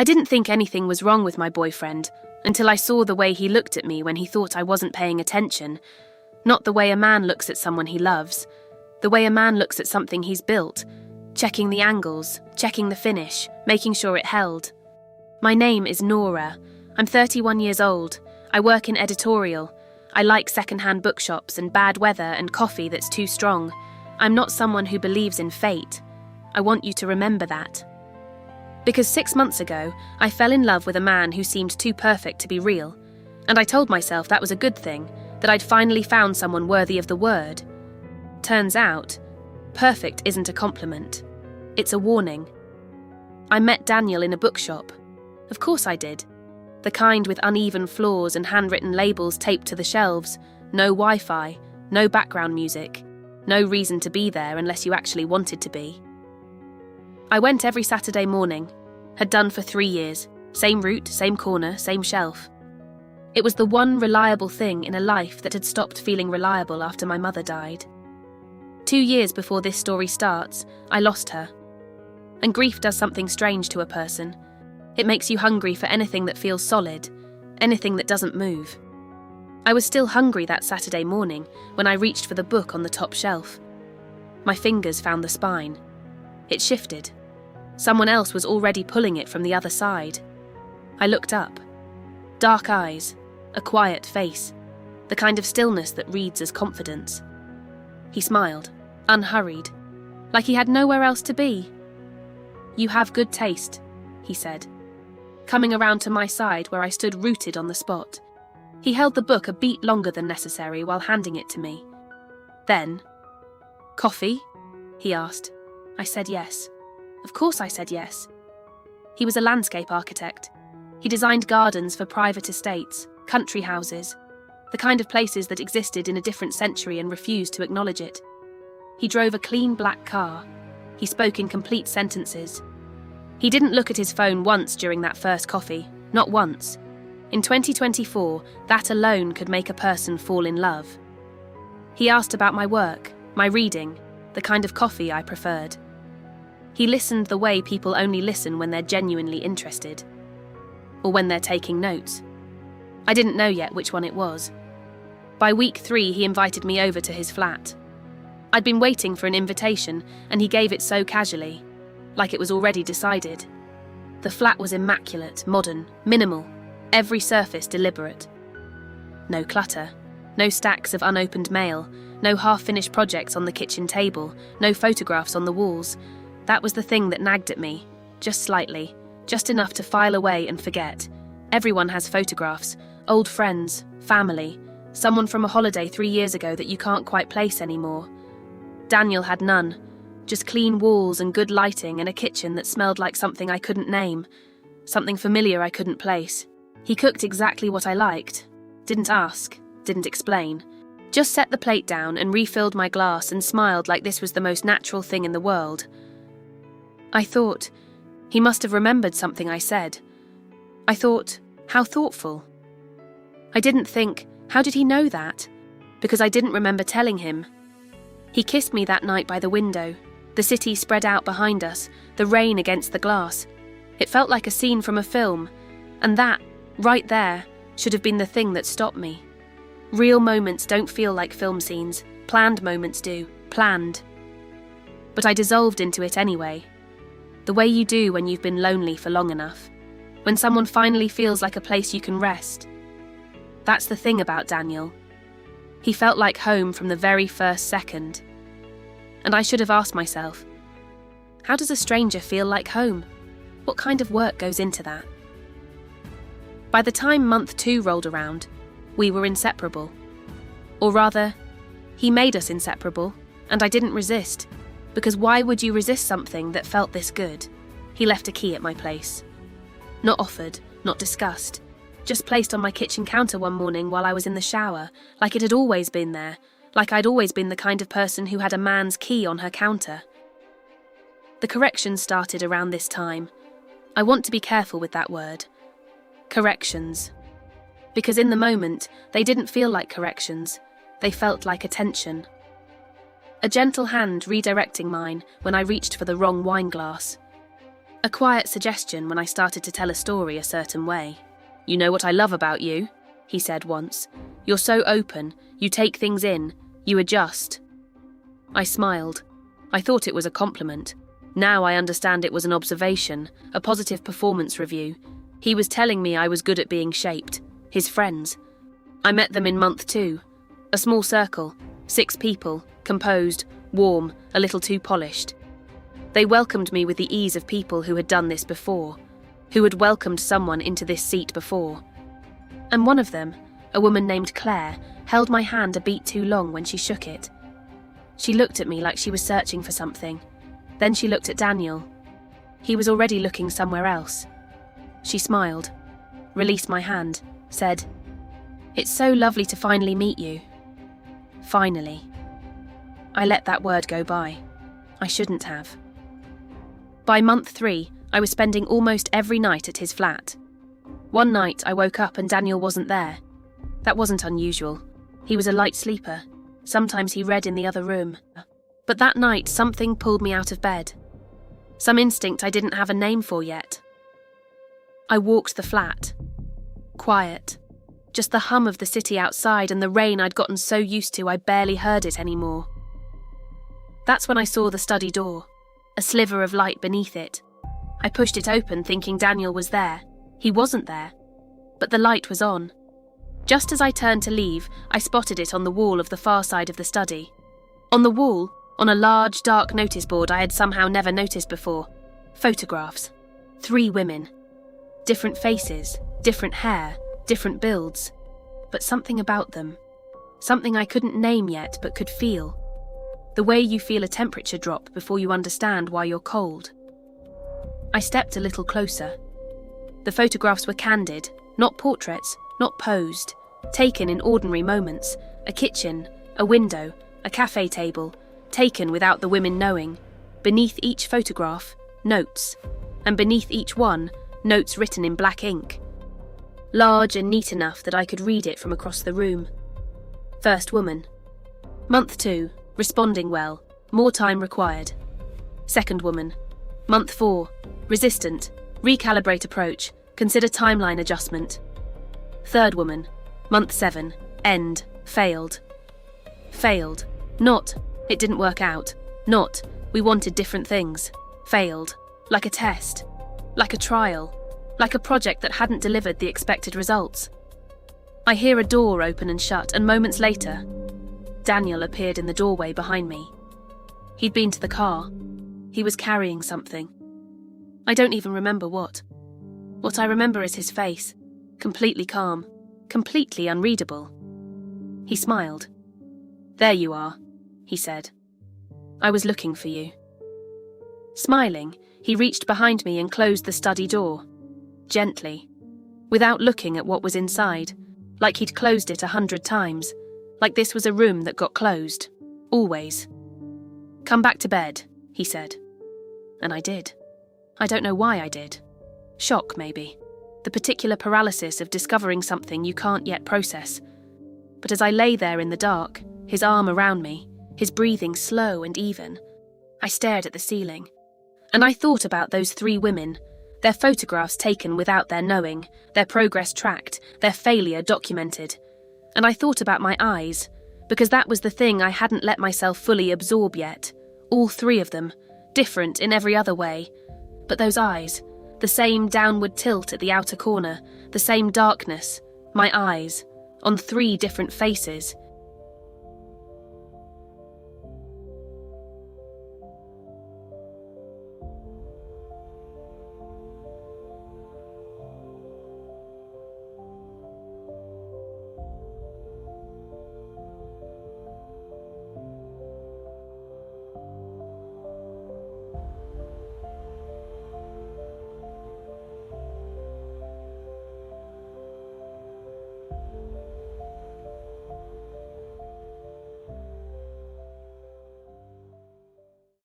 I didn't think anything was wrong with my boyfriend until I saw the way he looked at me when he thought I wasn't paying attention. Not the way a man looks at someone he loves. The way a man looks at something he's built, checking the angles, checking the finish, making sure it held. My name is Nora. I'm 31 years old. I work in editorial. I like second-hand bookshops and bad weather and coffee that's too strong. I'm not someone who believes in fate. I want you to remember that. Because 6 months ago, I fell in love with a man who seemed too perfect to be real, and I told myself that was a good thing, that I'd finally found someone worthy of the word. Turns out, perfect isn't a compliment. It's a warning. I met Daniel in a bookshop. Of course I did. The kind with uneven floors and handwritten labels taped to the shelves, no Wi-Fi, no background music, no reason to be there unless you actually wanted to be. I went every Saturday morning, had done for 3 years, same route, same corner, same shelf. It was the one reliable thing in a life that had stopped feeling reliable after my mother died. 2 years before this story starts, I lost her. And grief does something strange to a person. It makes you hungry for anything that feels solid, anything that doesn't move. I was still hungry that Saturday morning when I reached for the book on the top shelf. My fingers found the spine. It shifted. Someone else was already pulling it from the other side. I looked up. Dark eyes, a quiet face, the kind of stillness that reads as confidence. He smiled, unhurried, like he had nowhere else to be. "You have good taste," he said, coming around to my side where I stood rooted on the spot. He held the book a beat longer than necessary while handing it to me. Then, "Coffee?" he asked. I said yes. Of course I said yes. He was a landscape architect. He designed gardens for private estates, country houses, the kind of places that existed in a different century and refused to acknowledge it. He drove a clean black car. He spoke in complete sentences. He didn't look at his phone once during that first coffee, not once. In 2024, that alone could make a person fall in love. He asked about my work, my reading, the kind of coffee I preferred. He listened the way people only listen when they're genuinely interested. Or when they're taking notes. I didn't know yet which one it was. By week 3, he invited me over to his flat. I'd been waiting for an invitation, and he gave it so casually, like it was already decided. The flat was immaculate, modern, minimal, every surface deliberate. No clutter, no stacks of unopened mail, no half-finished projects on the kitchen table, no photographs on the walls. That was the thing that nagged at me, just slightly, just enough to file away and forget. Everyone has photographs, old friends, family, someone from a holiday 3 years ago that you can't quite place anymore. Daniel had none, just clean walls and good lighting and a kitchen that smelled like something I couldn't name, something familiar I couldn't place. He cooked exactly what I liked, didn't ask, didn't explain, just set the plate down and refilled my glass and smiled like this was the most natural thing in the world. I thought, he must have remembered something I said. I thought, how thoughtful. I didn't think, how did he know that? Because I didn't remember telling him. He kissed me that night by the window, the city spread out behind us, the rain against the glass. It felt like a scene from a film, and that, right there, should have been the thing that stopped me. Real moments don't feel like film scenes, planned moments do, planned. But I dissolved into it anyway. The way you do when you've been lonely for long enough. When someone finally feels like a place you can rest. That's the thing about Daniel. He felt like home from the very first second. And I should have asked myself, how does a stranger feel like home? What kind of work goes into that? By the time month 2 rolled around, we were inseparable. Or rather, he made us inseparable, and I didn't resist. Because why would you resist something that felt this good? He left a key at my place. Not offered, not discussed. Just placed on my kitchen counter one morning while I was in the shower, like it had always been there, like I'd always been the kind of person who had a man's key on her counter. The corrections started around this time. I want to be careful with that word. Corrections. Because in the moment, they didn't feel like corrections. They felt like attention. A gentle hand redirecting mine when I reached for the wrong wine glass. A quiet suggestion when I started to tell a story a certain way. "You know what I love about you," he said once. "You're so open, you take things in, you adjust." I smiled. I thought it was a compliment. Now I understand it was an observation, a positive performance review. He was telling me I was good at being shaped. His friends. I met them in month 2. A small circle, 6 people, composed, warm, a little too polished. They welcomed me with the ease of people who had done this before, who had welcomed someone into this seat before. And one of them, a woman named Claire, held my hand a beat too long when she shook it. She looked at me like she was searching for something. Then she looked at Daniel. He was already looking somewhere else. She smiled, released my hand, said, "It's so lovely to finally meet you." Finally. I let that word go by. I shouldn't have. By month 3, I was spending almost every night at his flat. One night I woke up and Daniel wasn't there. That wasn't unusual. He was a light sleeper. Sometimes he read in the other room. But that night something pulled me out of bed. Some instinct I didn't have a name for yet. I walked the flat. Quiet. Just the hum of the city outside and the rain I'd gotten so used to I barely heard it anymore. That's when I saw the study door, a sliver of light beneath it. I pushed it open thinking Daniel was there. He wasn't there, but the light was on. Just as I turned to leave, I spotted it on the wall of the far side of the study. On the wall, on a large, dark notice board I had somehow never noticed before, photographs. 3 women. Different faces, different hair, different builds. But something about them. Something I couldn't name yet but could feel. The way you feel a temperature drop before you understand why you're cold. I stepped a little closer. The photographs were candid, not portraits, not posed, taken in ordinary moments, a kitchen, a window, a cafe table, taken without the women knowing. Beneath each photograph, notes, and beneath each one, notes written in black ink. Large and neat enough that I could read it from across the room. First woman. Month 2, responding well, more time required. Second woman. Month 4, resistant, recalibrate approach, consider timeline adjustment. Third woman. Month 7, end, failed. Failed. Not, it didn't work out. Not, we wanted different things. Failed. Like a test. Like a trial. Like a project that hadn't delivered the expected results. I hear a door open and shut, and moments later, Daniel appeared in the doorway behind me. He'd been to the car. He was carrying something. I don't even remember what. What I remember is his face, completely calm, completely unreadable. He smiled. "There you are," he said. "I was looking for you." Smiling, he reached behind me and closed the study door. Gently, without looking at what was inside, like he'd closed it 100 times, like this was a room that got closed, always. "Come back to bed," he said. And I did. I don't know why I did. Shock, maybe. The particular paralysis of discovering something you can't yet process. But as I lay there in the dark, his arm around me, his breathing slow and even, I stared at the ceiling. And I thought about those 3 women, their photographs taken without their knowing, their progress tracked, their failure documented. And I thought about my eyes, because that was the thing I hadn't let myself fully absorb yet. All 3 of them, different in every other way. But those eyes, the same downward tilt at the outer corner, the same darkness, my eyes, on 3 different faces.